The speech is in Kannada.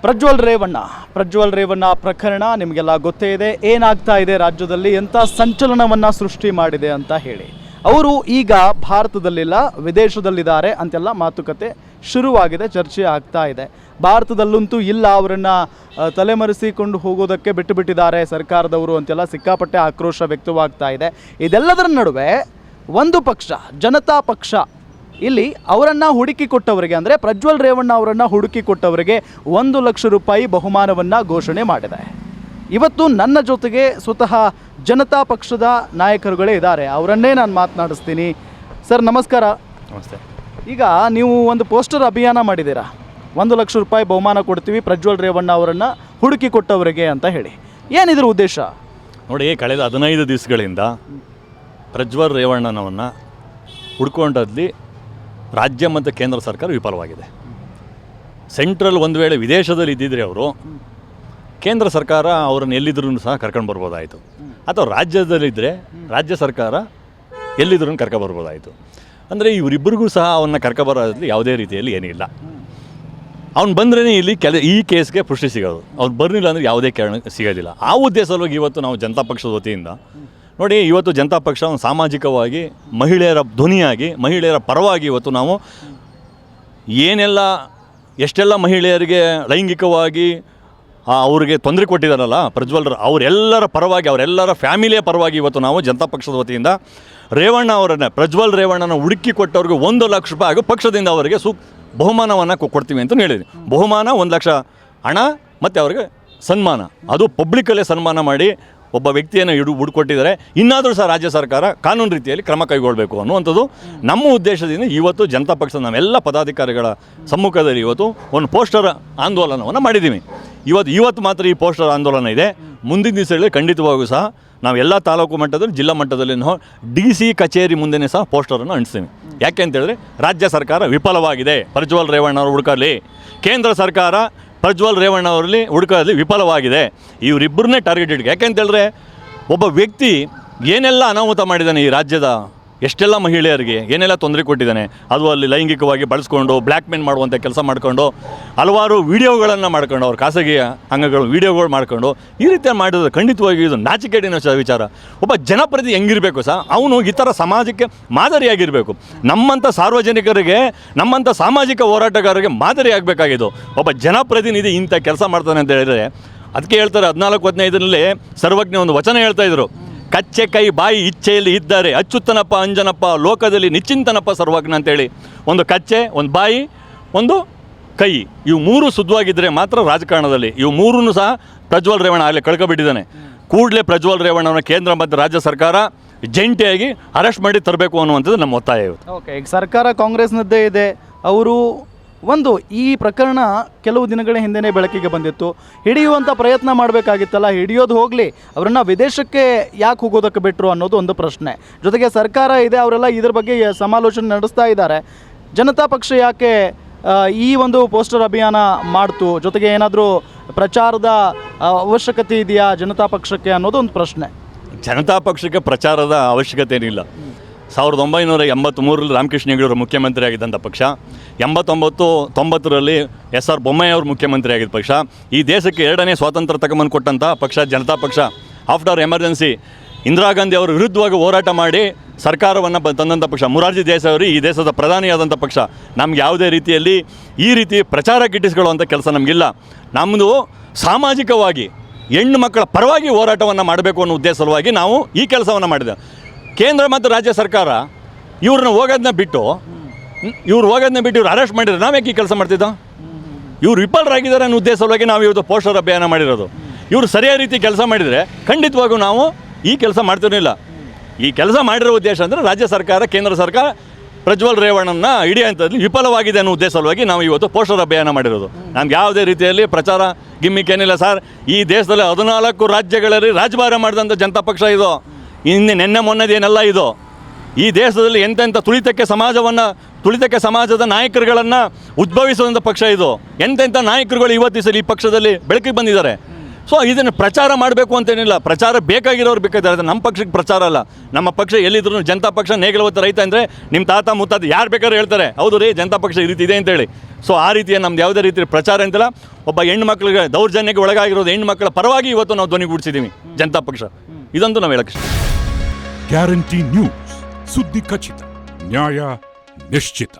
ಪ್ರಜ್ವಲ್ ರೇವಣ್ಣ ಪ್ರಕರಣ ನಿಮಗೆಲ್ಲ ಗೊತ್ತೇ ಇದೆ. ಏನಾಗ್ತಾ ಇದೆ ರಾಜ್ಯದಲ್ಲಿ, ಎಂಥ ಸಂಚಲನವನ್ನು ಸೃಷ್ಟಿ ಮಾಡಿದೆ ಅಂತ ಹೇಳಿ. ಅವರು ಈಗ ಭಾರತದಲ್ಲಿಲ್ಲ, ವಿದೇಶದಲ್ಲಿದ್ದಾರೆ ಅಂತೆಲ್ಲ ಮಾತುಕತೆ ಶುರುವಾಗಿದೆ, ಚರ್ಚೆ ಆಗ್ತಾ ಇದೆ. ಭಾರತದಲ್ಲಂತೂ ಇಲ್ಲ, ಅವರನ್ನು ತಲೆಮರೆಸಿಕೊಂಡು ಹೋಗೋದಕ್ಕೆ ಬಿಟ್ಟಿದ್ದಾರೆ ಸರ್ಕಾರದವರು ಅಂತೆಲ್ಲ ಸಿಕ್ಕಾಪಟ್ಟೆ ಆಕ್ರೋಶ ವ್ಯಕ್ತವಾಗ್ತಾ ಇದೆ. ಇದೆಲ್ಲದರ ನಡುವೆ ಒಂದು ಪಕ್ಷ, ಜನತಾ ಪಕ್ಷ, ಇಲ್ಲಿ ಅವರನ್ನು ಹುಡುಕಿ ಕೊಟ್ಟವರಿಗೆ, ಅಂದರೆ ಪ್ರಜ್ವಲ್ ರೇವಣ್ಣ ಅವರನ್ನು ಹುಡುಕಿ ಕೊಟ್ಟವರಿಗೆ 1 ಲಕ್ಷ ರೂಪಾಯಿ ಬಹುಮಾನವನ್ನು ಘೋಷಣೆ ಮಾಡಿದೆ. ಇವತ್ತು ನನ್ನ ಜೊತೆಗೆ ಸ್ವತಃ ಜನತಾ ಪಕ್ಷದ ನಾಯಕರುಗಳೇ ಇದ್ದಾರೆ, ಅವರನ್ನೇ ನಾನು ಮಾತನಾಡಿಸ್ತೀನಿ. ಸರ್ ನಮಸ್ಕಾರ. ನಮಸ್ತೆ. ಈಗ ನೀವು ಒಂದು ಪೋಸ್ಟರ್ ಅಭಿಯಾನ ಮಾಡಿದ್ದೀರಾ, 1 ಲಕ್ಷ ರೂಪಾಯಿ ಬಹುಮಾನ ಕೊಡ್ತೀವಿ ಪ್ರಜ್ವಲ್ ರೇವಣ್ಣ ಅವರನ್ನು ಹುಡುಕಿ ಕೊಟ್ಟವರಿಗೆ ಅಂತ ಹೇಳಿ. ಏನಿದ್ರ ಉದ್ದೇಶ? ನೋಡಿ, ಕಳೆದ 15 ದಿವಸಗಳಿಂದ ಪ್ರಜ್ವಲ್ ರೇವಣ್ಣನವನ್ನು ಹುಡ್ಕೊಂಡಲ್ಲಿ ರಾಜ್ಯ ಮತ್ತು ಕೇಂದ್ರ ಸರ್ಕಾರ ವಿಫಲವಾಗಿದೆ. ಸೆಂಟ್ರಲ್ ಒಂದು ವೇಳೆ ವಿದೇಶದಲ್ಲಿ ಇದ್ದಿದ್ರೆ ಅವರು, ಕೇಂದ್ರ ಸರ್ಕಾರ ಅವರನ್ನು ಎಲ್ಲಿದ್ರೂ ಸಹ ಕರ್ಕೊಂಡು ಬರ್ಬೋದಾಯಿತು, ಅಥವಾ ರಾಜ್ಯದಲ್ಲಿದ್ದರೆ ರಾಜ್ಯ ಸರ್ಕಾರ ಎಲ್ಲಿದ್ರೂ ಕರ್ಕೊಬರ್ಬೋದಾಯಿತು. ಅಂದರೆ ಇವರಿಬ್ಬರಿಗೂ ಸಹ ಅವನ್ನ ಕರ್ಕೊಬರೋದ್ರಲ್ಲಿ ಯಾವುದೇ ರೀತಿಯಲ್ಲಿ ಏನಿಲ್ಲ. ಅವ್ನು ಬಂದ್ರೇ ಇಲ್ಲಿ ಈ ಕೇಸ್ಗೆ ಪುಷ್ಟಿ ಸಿಗೋದು, ಅವ್ನು ಬರಲಿಲ್ಲ ಅಂದರೆ ಯಾವುದೇ ಕಾರಣ ಸಿಗೋದಿಲ್ಲ. ಆ ಉದ್ದೇಶವಾಗಿ ಇವತ್ತು ನಾವು ಜನತಾ ಪಕ್ಷದ ವತಿಯಿಂದ ನೋಡಿ, ಇವತ್ತು ಜನತಾ ಪಕ್ಷ ಒಂದು ಸಾಮಾಜಿಕವಾಗಿ ಮಹಿಳೆಯರ ಧ್ವನಿಯಾಗಿ, ಮಹಿಳೆಯರ ಪರವಾಗಿ ಇವತ್ತು ನಾವು ಎಷ್ಟೆಲ್ಲ ಮಹಿಳೆಯರಿಗೆ ಲೈಂಗಿಕವಾಗಿ ಅವ್ರಿಗೆ ತೊಂದರೆ ಕೊಟ್ಟಿದ್ದಾರಲ್ಲ ಪ್ರಜ್ವಲ್, ಅವರೆಲ್ಲರ ಪರವಾಗಿ, ಅವರೆಲ್ಲರ ಫ್ಯಾಮಿಲಿಯ ಪರವಾಗಿ ಇವತ್ತು ನಾವು ಜನತಾ ಪಕ್ಷದ ವತಿಯಿಂದ ಪ್ರಜ್ವಲ್ ರೇವಣ್ಣನ ಹುಡುಕಿ ಕೊಟ್ಟವ್ರಿಗೆ 1 ಲಕ್ಷ ರೂಪಾಯಿ ಹಾಗೂ ಪಕ್ಷದಿಂದ ಅವರಿಗೆ ಬಹುಮಾನವನ್ನು ಕೊಡ್ತೀವಿ ಅಂತ ಹೇಳಿದ್ವಿ. ಬಹುಮಾನ 1 ಲಕ್ಷ ಹಣ ಮತ್ತು ಅವ್ರಿಗೆ ಸನ್ಮಾನ, ಅದು ಪಬ್ಲಿಕಲ್ಲೇ ಸನ್ಮಾನ ಮಾಡಿ ಒಬ್ಬ ವ್ಯಕ್ತಿಯನ್ನು ಹುಡುಕೊಟ್ಟಿದ್ದಾರೆ. ಇನ್ನಾದರೂ ಸಹ ರಾಜ್ಯ ಸರ್ಕಾರ ಕಾನೂನು ರೀತಿಯಲ್ಲಿ ಕ್ರಮ ಕೈಗೊಳ್ಳಬೇಕು ಅನ್ನುವಂಥದ್ದು ನಮ್ಮ ಉದ್ದೇಶದಿಂದ ಇವತ್ತು ಜನತಾ ಪಕ್ಷದ ನಾವೆಲ್ಲ ಪದಾಧಿಕಾರಿಗಳ ಸಮ್ಮುಖದಲ್ಲಿ ಇವತ್ತು ಒಂದು ಪೋಸ್ಟರ್ ಆಂದೋಲನವನ್ನು ಮಾಡಿದ್ದೀವಿ. ಇವತ್ತು ಮಾತ್ರ ಈ ಪೋಸ್ಟರ್ ಆಂದೋಲನ ಇದೆ. ಮುಂದಿನ ದಿವಸಗಳಲ್ಲಿ ಖಂಡಿತವಾಗೂ ಸಹ ನಾವೆಲ್ಲ ತಾಲೂಕು ಮಟ್ಟದಲ್ಲಿ, ಜಿಲ್ಲಾ ಮಟ್ಟದಲ್ಲಿ DC ಕಚೇರಿ ಮುಂದೆನೇ ಸಹ ಪೋಸ್ಟರನ್ನು ಅಂಟಿಸ್ತೀವಿ. ಯಾಕೆ ಅಂತೇಳಿದ್ರೆ ರಾಜ್ಯ ಸರ್ಕಾರ ವಿಫಲವಾಗಿದೆ, ಪ್ರಜ್ವಲ್ ರೇವಣ್ಣ ಅವರು ಹುಡುಕಲಿ, ಕೇಂದ್ರ ಸರ್ಕಾರ ಪ್ರಜ್ವಲ್ ರೇವಣ್ಣ ಅವರಲ್ಲಿ ಹುಡುಕೋದಲ್ಲಿ ವಿಫಲವಾಗಿದೆ. ಇವರಿಬ್ಬರನ್ನೇ ಟಾರ್ಗೆಟ್ ಇಟ್ಕೊಂಡು, ಯಾಕೆ ಅಂತೇಳಿದ್ರೆ ಒಬ್ಬ ವ್ಯಕ್ತಿ ಏನೆಲ್ಲ ಅನಾಹುತ ಮಾಡಿದ್ದಾನೆ, ಈ ರಾಜ್ಯದ ಎಷ್ಟೆಲ್ಲ ಮಹಿಳೆಯರಿಗೆ ಏನೆಲ್ಲ ತೊಂದರೆ ಕೊಟ್ಟಿದ್ದಾನೆ, ಅದು ಅಲ್ಲಿ ಲೈಂಗಿಕವಾಗಿ ಬಳಸ್ಕೊಂಡು ಬ್ಲ್ಯಾಕ್ ಮೇಲ್ ಮಾಡುವಂಥ ಕೆಲಸ ಮಾಡಿಕೊಂಡು ಹಲವಾರು ವೀಡಿಯೋಗಳನ್ನು ಮಾಡ್ಕೊಂಡು, ಅವ್ರ ಖಾಸಗಿ ಅಂಗಗಳು ವೀಡಿಯೋಗಳು ಮಾಡ್ಕೊಂಡು ಈ ರೀತಿ ಮಾಡಿದ್ರೆ ಖಂಡಿತವಾಗಿ ಇದು ನಾಚಿಕೆಡಿನ ವಿಚಾರ. ಒಬ್ಬ ಜನಪ್ರತಿ ಹೆಂಗಿರಬೇಕು ಸಹ, ಅವನು ಈ ಥರ ಸಮಾಜಕ್ಕೆ ಮಾದರಿಯಾಗಿರಬೇಕು. ನಮ್ಮಂಥ ಸಾರ್ವಜನಿಕರಿಗೆ, ನಮ್ಮಂಥ ಸಾಮಾಜಿಕ ಹೋರಾಟಗಾರರಿಗೆ ಮಾದರಿ ಆಗಬೇಕಾಗಿದ್ದು. ಒಬ್ಬ ಜನಪ್ರತಿನಿಧಿ ಇಂಥ ಕೆಲಸ ಮಾಡ್ತಾನೆ ಅಂತ ಹೇಳಿದರೆ ಅದಕ್ಕೆ ಹೇಳ್ತಾರೆ 14-15ರಲ್ಲಿ ಸರ್ವಜ್ಞ ಒಂದು ವಚನ ಹೇಳ್ತಾಯಿದ್ರು, ಕಚ್ಚೆ ಕೈ ಬಾಯಿ ಇಚ್ಛೆಯಲ್ಲಿ ಇದ್ದಾರೆ ಅಚ್ಚುತ್ತನಪ್ಪ ಅಂಜನಪ್ಪ ಲೋಕದಲ್ಲಿ ನಿಶ್ಚಿಂತನಪ್ಪ ಸರ್ವಜ್ಞ ಅಂತೇಳಿ. ಒಂದು ಕಚ್ಚೆ, ಒಂದು ಬಾಯಿ, ಒಂದು ಕೈ, ಇವು 3 ಶುದ್ಧವಾಗಿದ್ದರೆ ಮಾತ್ರ ರಾಜಕಾರಣದಲ್ಲಿ. ಇವು 3 ಸಹ ಪ್ರಜ್ವಲ್ ರೇವಣ್ಣ ಆಗಲೇ ಕಳ್ಕೊಬಿಟ್ಟಿದ್ದಾನೆ. ಕೂಡಲೇ ಪ್ರಜ್ವಲ್ ರೇವಣ್ಣನ ಕೇಂದ್ರ ಮತ್ತು ರಾಜ್ಯ ಸರ್ಕಾರ ಜಂಟಿಯಾಗಿ ಅರೆಸ್ಟ್ ಮಾಡಿ ತರಬೇಕು ಅನ್ನುವಂಥದ್ದು ನಮ್ಮ ಒತ್ತಾಯ ಇವತ್ತು. ಓಕೆ, ಈಗ ಸರ್ಕಾರ ಕಾಂಗ್ರೆಸ್ನದ್ದೇ ಇದೆ. ಅವರು ಈ ಪ್ರಕರಣ ಕೆಲವು ದಿನಗಳ ಹಿಂದೆಯೇ ಬೆಳಕಿಗೆ ಬಂದಿತ್ತು. ಹಿಡಿಯುವಂಥ ಪ್ರಯತ್ನ ಮಾಡಬೇಕಾಗಿತ್ತಲ್ಲ, ಹಿಡಿಯೋದು ಹೋಗಲಿ, ಅವರನ್ನು ವಿದೇಶಕ್ಕೆ ಯಾಕೆ ಹೋಗೋದಕ್ಕೆ ಬಿಟ್ಟರು ಅನ್ನೋದು ಒಂದು ಪ್ರಶ್ನೆ. ಜೊತೆಗೆ ಸರ್ಕಾರ ಇದೆ, ಅವರೆಲ್ಲ ಇದ್ರ ಬಗ್ಗೆ ಸಮಾಲೋಚನೆ ನಡೆಸ್ತಾ ಇದ್ದಾರೆ. ಜನತಾ ಪಕ್ಷ ಯಾಕೆ ಈ ಒಂದು ಪೋಸ್ಟರ್ ಅಭಿಯಾನ ಮಾಡ್ತು? ಜೊತೆಗೆ ಏನಾದರೂ ಪ್ರಚಾರದ ಅವಶ್ಯಕತೆ ಇದೆಯಾ ಜನತಾ ಪಕ್ಷಕ್ಕೆ ಅನ್ನೋದು ಒಂದು ಪ್ರಶ್ನೆ. ಜನತಾ ಪಕ್ಷಕ್ಕೆ ಪ್ರಚಾರದ ಅವಶ್ಯಕತೆ ಏನಿಲ್ಲ. 1983ರಲ್ಲಿ ರಾಮಕೃಷ್ಣ ಹೆಗಡೆ ಅವರು ಮುಖ್ಯಮಂತ್ರಿ ಆಗಿದ್ದಂಥ ಪಕ್ಷ, 89-90ರಲ್ಲಿ SR ಬೊಮ್ಮಾಯಿ ಅವರು ಮುಖ್ಯಮಂತ್ರಿ ಆಗಿದ್ದ ಪಕ್ಷ, ಈ ದೇಶಕ್ಕೆ 2ನೇ ಸ್ವಾತಂತ್ರ್ಯ ತಗೊಂಬಂದು ಕೊಟ್ಟಂಥ ಪಕ್ಷ ಜನತಾ ಪಕ್ಷ. ಆಫ್ಟರ್ ಎಮರ್ಜೆನ್ಸಿ ಇಂದಿರಾ ಗಾಂಧಿ ಅವರ ವಿರುದ್ಧವಾಗಿ ಹೋರಾಟ ಮಾಡಿ ಸರ್ಕಾರವನ್ನು ತಂದಂಥ ಪಕ್ಷ. ಮೊರಾರ್ಜಿ ದೇಸಾಯಿ ಅವರು ಈ ದೇಶದ ಪ್ರಧಾನಿಯಾದಂಥ ಪಕ್ಷ. ನಮ್ಗೆ ಯಾವುದೇ ರೀತಿಯಲ್ಲಿ ಈ ರೀತಿ ಪ್ರಚಾರ ಗಿಟ್ಟಿಸ್ಕೊಳ್ಳುವಂಥ ಕೆಲಸ ನಮಗಿಲ್ಲ. ನಮ್ಮದು ಸಾಮಾಜಿಕವಾಗಿ ಹೆಣ್ಣು ಮಕ್ಕಳ ಪರವಾಗಿ ಹೋರಾಟವನ್ನು ಮಾಡಬೇಕು ಅನ್ನೋ ಉದ್ದೇಶವಾಗಿ ನಾವು ಈ ಕೆಲಸವನ್ನು ಮಾಡಿದ್ದೇವೆ. ಕೇಂದ್ರ ಮತ್ತು ರಾಜ್ಯ ಸರ್ಕಾರ ಇವ್ರನ್ನ ಹೋಗೋದನ್ನ ಬಿಟ್ಟು ಇವ್ರು ಅರೆಸ್ಟ್ ಮಾಡಿದ್ರೆ ನಾವ್ಯಾಕೆ ಈ ಕೆಲಸ ಮಾಡ್ತಿದ್ದೋ? ಇವ್ರು ವಿಫಲರಾಗಿದ್ದಾರೆ ಅನ್ನೋ ಉದ್ದೇಶವಾಗಿ ನಾವು ಇವತ್ತು ಪೋಸ್ಟರ್ ಅಭಿಯಾನ ಮಾಡಿರೋದು. ಇವರು ಸರಿಯಾದ ರೀತಿ ಕೆಲಸ ಮಾಡಿದರೆ ಖಂಡಿತವಾಗೂ ನಾವು ಈ ಕೆಲಸ ಮಾಡ್ತಿರಲಿಲ್ಲ. ಈ ಕೆಲಸ ಮಾಡಿರೋ ಉದ್ದೇಶ ಅಂದರೆ ರಾಜ್ಯ ಸರ್ಕಾರ, ಕೇಂದ್ರ ಸರ್ಕಾರ ಪ್ರಜ್ವಲ್ ರೇವಣ್ಣನ ಹಿಡಿಯುವಂಥದ್ದು ವಿಫಲವಾಗಿದೆ ಅನ್ನೋ ಉದ್ದೇಶವಾಗಿ ನಾವು ಇವತ್ತು ಪೋಸ್ಟರ್ ಅಭಿಯಾನ ಮಾಡಿರೋದು. ನಮ್ಗೆ ಯಾವುದೇ ರೀತಿಯಲ್ಲಿ ಪ್ರಚಾರ ಗಿಮ್ಮಿಕ್ ಏನಿಲ್ಲ ಸರ್. ಈ ದೇಶದಲ್ಲಿ 14 ರಾಜ್ಯಗಳಲ್ಲಿ ರಾಜಭಾರ ಮಾಡಿದಂಥ ಜನತಾ ಪಕ್ಷ ಇದು. ನಿನ್ನೆ ಮೊನ್ನೆದೇನೆಲ್ಲ ಇದು. ಈ ದೇಶದಲ್ಲಿ ಎಂತೆಂಥ ತುಳಿತಕ್ಕೆ ಸಮಾಜದ ನಾಯಕರುಗಳನ್ನು ಉದ್ಭವಿಸುವಂಥ ಪಕ್ಷ ಇದು. ಎಂತೆಂಥ ನಾಯಕರುಗಳು ಇವತ್ತು ಈ ಪಕ್ಷದಲ್ಲಿ ಬೆಳಕಿಗೆ ಬಂದಿದ್ದಾರೆ. ಸೊ ಇದನ್ನು ಪ್ರಚಾರ ಮಾಡಬೇಕು ಅಂತೇನಿಲ್ಲ, ಪ್ರಚಾರ ಬೇಕಾಗಿರೋರು ಬೇಕಾದ್ರೆ ಅದು ನಮ್ಮ ಪಕ್ಷಕ್ಕೆ ಪ್ರಚಾರ ಅಲ್ಲ. ನಮ್ಮ ಪಕ್ಷ ಎಲ್ಲಿದ್ರು ಜನತಾ ಪಕ್ಷ ನೇಗಿಲವತ್ತ ರೈತ ಅಂದರೆ ನಿಮ್ಮ ತಾತ ಮುತ್ತಾತ ಯಾರು ಬೇಕಾದ್ರೂ ಹೇಳ್ತಾರೆ ಹೌದು ರೀ ಜನತಾ ಪಕ್ಷ ಈ ರೀತಿ ಇದೆ ಅಂತೇಳಿ. ಸೊ ಆ ರೀತಿಯ ನಮ್ದು ಯಾವುದೇ ರೀತಿಯ ಪ್ರಚಾರ ಅಂತಿಲ್ಲ. ಒಬ್ಬ ಹೆಣ್ಮಕ್ಳಿಗೆ ದೌರ್ಜನ್ಯಕ್ಕೆ ಒಳಗಾಗಿರೋದು ಹೆಣ್ಮಕ್ಳ ಪರವಾಗಿ ಇವತ್ತು ನಾವು ಧ್ವನಿಗೂಡಿಸಿದ್ದೀವಿ ಜನತಾ ಪಕ್ಷ. ಇದಂತೂ ನಾವು ಹೇಳಕ್ಕೆ ಗ್ಯಾರಂಟಿ ನ್ಯೂಸ್, ಸುದ್ದಿ ಖಚಿತ, ನ್ಯಾಯ ನಿಶ್ಚಿತ.